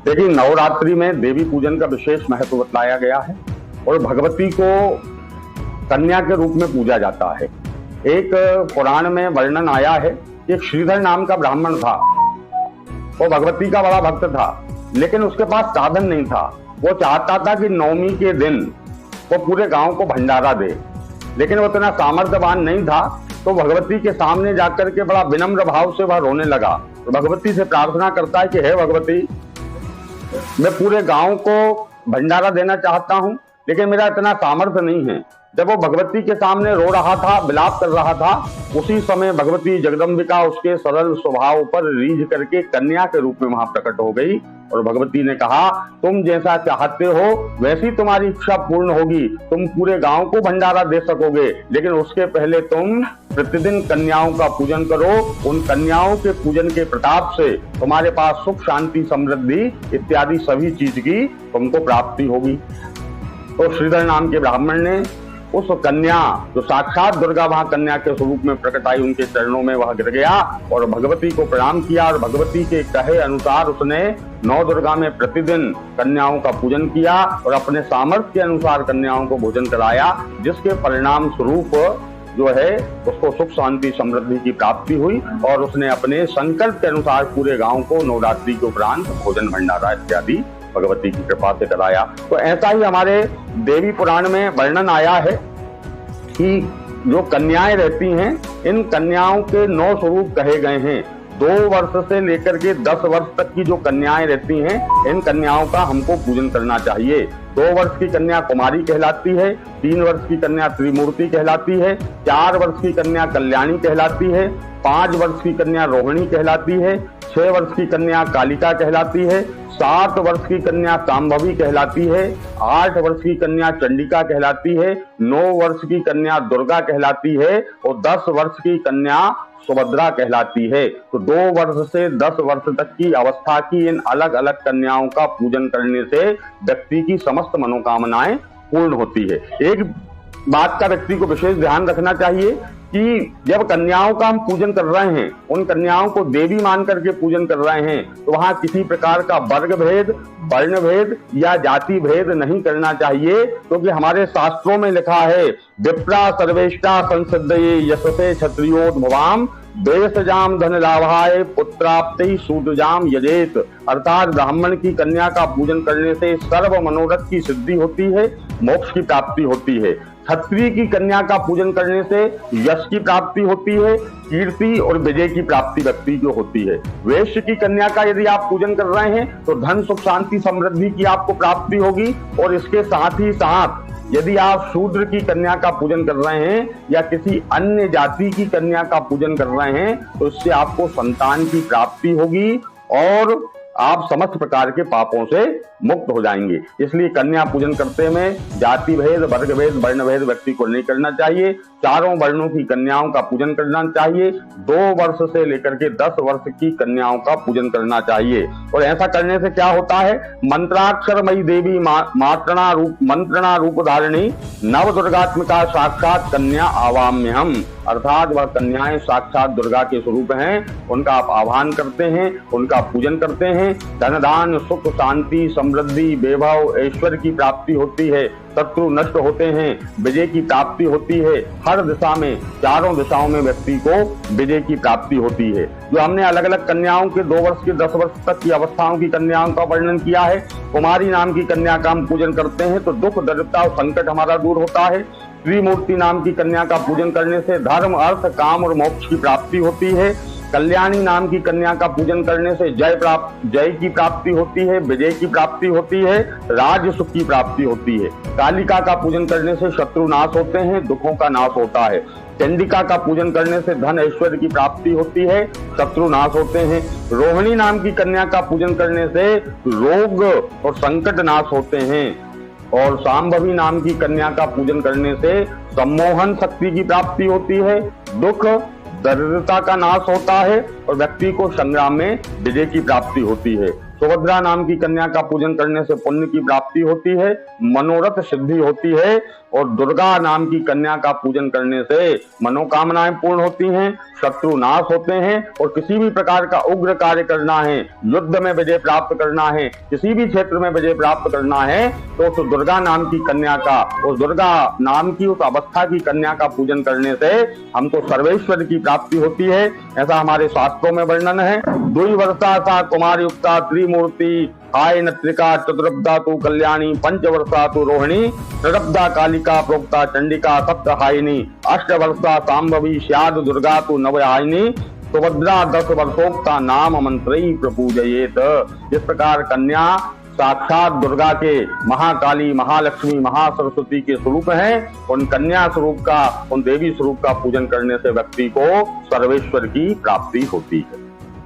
देखिए, नवरात्रि में देवी पूजन का विशेष महत्व बतलाया गया है और भगवती को कन्या के रूप में पूजा जाता है। एक पुराण में वर्णन आया है कि एक श्रीधर नाम का ब्राह्मण था। वो भगवती का बड़ा भक्त था, लेकिन उसके पास साधन नहीं था। वो चाहता था कि नवमी के दिन वो पूरे गांव को भंडारा दे, लेकिन वो इतना सामर्थ्यवान नहीं था। तो भगवती के सामने जाकर के बड़ा विनम्र भाव से वह रोने लगा। तो भगवती से प्रार्थना करता है कि हे भगवती, मैं पूरे गांव को भंडारा देना चाहता हूं, लेकिन मेरा इतना सामर्थ्य नहीं है। जब वो भगवती के सामने रो रहा था, विलाप कर रहा था, उसी समय भगवती जगदम्बिका उसके सरल स्वभाव पर रीझ करके कन्या के रूप में वहां प्रकट हो गई और भगवती ने कहा, तुम जैसा चाहते हो वैसी तुम्हारी इच्छा पूर्ण होगी। तुम पूरे गांव को भंडारा दे सकोगे, लेकिन उसके पहले तुम प्रतिदिन कन्याओं का पूजन करो। उन कन्याओं के पूजन के प्रताप से तुम्हारे पास सुख, शांति, समृद्धि इत्यादि सभी चीज की तुमको प्राप्ति होगी। तो श्रीधर नाम के ब्राह्मण ने उस कन्या जो साक्षात दुर्गा वहां कन्या के स्वरूप में प्रकट आई, उनके चरणों में वह गिर गया और भगवती को प्रणाम किया और भगवती के कहे अनुसार उसने नौ दुर्गा में प्रतिदिन कन्याओं का पूजन किया और अपने सामर्थ्य के अनुसार कन्याओं को भोजन कराया, जिसके परिणाम स्वरूप जो है उसको सुख, शांति, समृद्धि की प्राप्ति हुई और उसने अपने संकल्प के अनुसार पूरे गांव को नवरात्रि के उपरांत भोजन भंडारा इत्यादि भगवती की कृपा से कराया। तो ऐसा ही हमारे देवी पुराण में वर्णन आया है कि जो कन्याएं रहती हैं, इन कन्याओं के 9 स्वरूप कहे गए हैं। 2 वर्ष से लेकर के 10 वर्ष तक की जो कन्याएं रहती हैं, इन कन्याओं का हमको पूजन करना चाहिए। 2 वर्ष की कन्या कुमारी कहलाती है, 3 वर्ष की कन्या त्रिमूर्ति कहलाती है, 4 वर्ष की कन्या कल्याणी कहलाती है, 5 वर्ष की कन्या रोहिणी कहलाती है, 6 वर्ष की कन्या कालिका कहलाती है, 7 वर्ष की कन्या सांभवी कहलाती है, 8 वर्ष की कन्या चंडिका कहलाती है, 9 वर्ष की कन्या दुर्गा कहलाती है और 10 वर्ष की कन्या सुभद्रा कहलाती है। तो 2 वर्ष से 10 वर्ष तक की अवस्था की इन अलग अलग कन्याओं का पूजन करने से व्यक्ति की समस्त मनोकामनाएं पूर्ण होती है। एक बात का व्यक्ति को विशेष ध्यान रखना चाहिए कि जब कन्याओं का हम पूजन कर रहे हैं, उन कन्याओं को देवी मान करके पूजन कर रहे हैं, तो वहां किसी प्रकार का वर्ग भेद, वर्ण भेद या जाति भेद नहीं करना चाहिए, क्योंकि हमारे शास्त्रों में लिखा है, विप्रा सर्वेष्टा संसिद्धये यशसे क्षत्रियोद्भवाम देशजाम धन लाभाय पुत्राप्ति शूद्रजाम यजेत। अर्थात ब्राह्मण की कन्या का पूजन करने से सर्व मनोरथ की सिद्धि होती है, मोक्ष की प्राप्ति होती है। क्षत्रिय की कन्या का पूजन करने से यश की प्राप्ति होती है, कीर्ति और विजय की प्राप्ति व्यक्ति को होती है। वैश्य की कन्या का यदि आप पूजन कर रहे हैं तो धन, सुख, शांति, समृद्धि की आपको प्राप्ति होगी और इसके साथ ही साथ यदि आप शूद्र की कन्या का पूजन कर रहे हैं या किसी अन्य जाति की कन्या का पूजन कर रहे हैं तो इससे आपको संतान की प्राप्ति होगी और आप समस्त प्रकार के पापों से मुक्त हो जाएंगे। इसलिए कन्या पूजन करते में जाति भेद, वर्ग भेद, वर्ण भेद व्यक्ति को नहीं करना चाहिए। चारों वर्णों की कन्याओं का पूजन करना चाहिए। 2 वर्ष से लेकर के 10 वर्ष की कन्याओं का पूजन करना चाहिए। और ऐसा करने से क्या होता है, मंत्राक्षरमयी देवी मंत्रणा रूप धारिणी नव दुर्गात्मिका साक्षात कन्या आवाम्यहम। अर्थात वह कन्याएं साक्षात दुर्गा के स्वरूप हैं, उनका आप आह्वान करते हैं, उनका पूजन करते हैं। धन, दान, सुख, शांति, समृद्धि, वैभव, ऐश्वर्य की प्राप्ति होती है, शत्रु नष्ट होते हैं, विजय की प्राप्ति होती है। हर दिशा में, चारों दिशाओं में व्यक्ति को विजय की प्राप्ति होती है। जो हमने अलग अलग कन्याओं के 2 वर्ष के 10 वर्ष तक की अवस्थाओं की कन्याओं का वर्णन किया है। कुमारी नाम की कन्या का हम पूजन करते हैं तो दुख, दरिद्रता और संकट हमारा दूर होता है। त्रिमूर्ति नाम की कन्या का पूजन करने से धर्म, अर्थ, काम और मोक्ष की प्राप्ति होती है। कल्याणी नाम की कन्या का पूजन करने से जय की प्राप्ति होती है, विजय की प्राप्ति होती है, राज सुख की प्राप्ति होती है। कालिका का पूजन करने से शत्रु नाश होते हैं, दुखों का नाश होता है। चंडिका का पूजन करने से धन, ऐश्वर्य की प्राप्ति होती है, शत्रु नाश होते हैं। रोहिणी नाम की कन्या का पूजन करने से रोग और संकट नाश होते हैं। और सांभवी नाम की कन्या का पूजन करने से सम्मोहन शक्ति की प्राप्ति होती है, दुख, दरिद्रता का नाश होता है और व्यक्ति को संग्राम में विजय की प्राप्ति होती है। सुभद्रा नाम की कन्या का पूजन करने से पुण्य की प्राप्ति होती है, मनोरथ सिद्धि होती है। और दुर्गा नाम की कन्या का पूजन करने से मनोकामनाएं पूर्ण होती हैं, शत्रु नाश होते हैं। और किसी भी प्रकार का उग्र कार्य करना है, युद्ध में विजय प्राप्त करना है, किसी भी क्षेत्र में विजय प्राप्त करना है, तो उस दुर्गा नाम की कन्या का, उस दुर्गा नाम की उस अवस्था की कन्या का पूजन करने से हमको सर्वेश्वर की प्राप्ति होती है। ऐसा हमारे शास्त्रों में वर्णन है। द्विवर्षा सा कुमार युक्ता त्रिमूर्ति हाय नत्रिका चतुरब्दा तु कल्याणी पंचवर्षा तु रोहिणी षडब्दा कालिका प्रोक्ता चंडिका सप्तहायिनी अष्टवर्षा सांभवी स्याद दुर्गा तु नवयायिनी सुभद्रा 10 वर्षोक्ता नाम मंत्रई प्रपूजयेत। इस प्रकार कन्या साक्षात दुर्गा के महाकाली, महालक्ष्मी, महासरस्वती के स्वरूप हैं। उन कन्या स्वरूप का, उन देवी स्वरूप का पूजन करने से व्यक्ति को सर्वेश्वर की प्राप्ति होती है।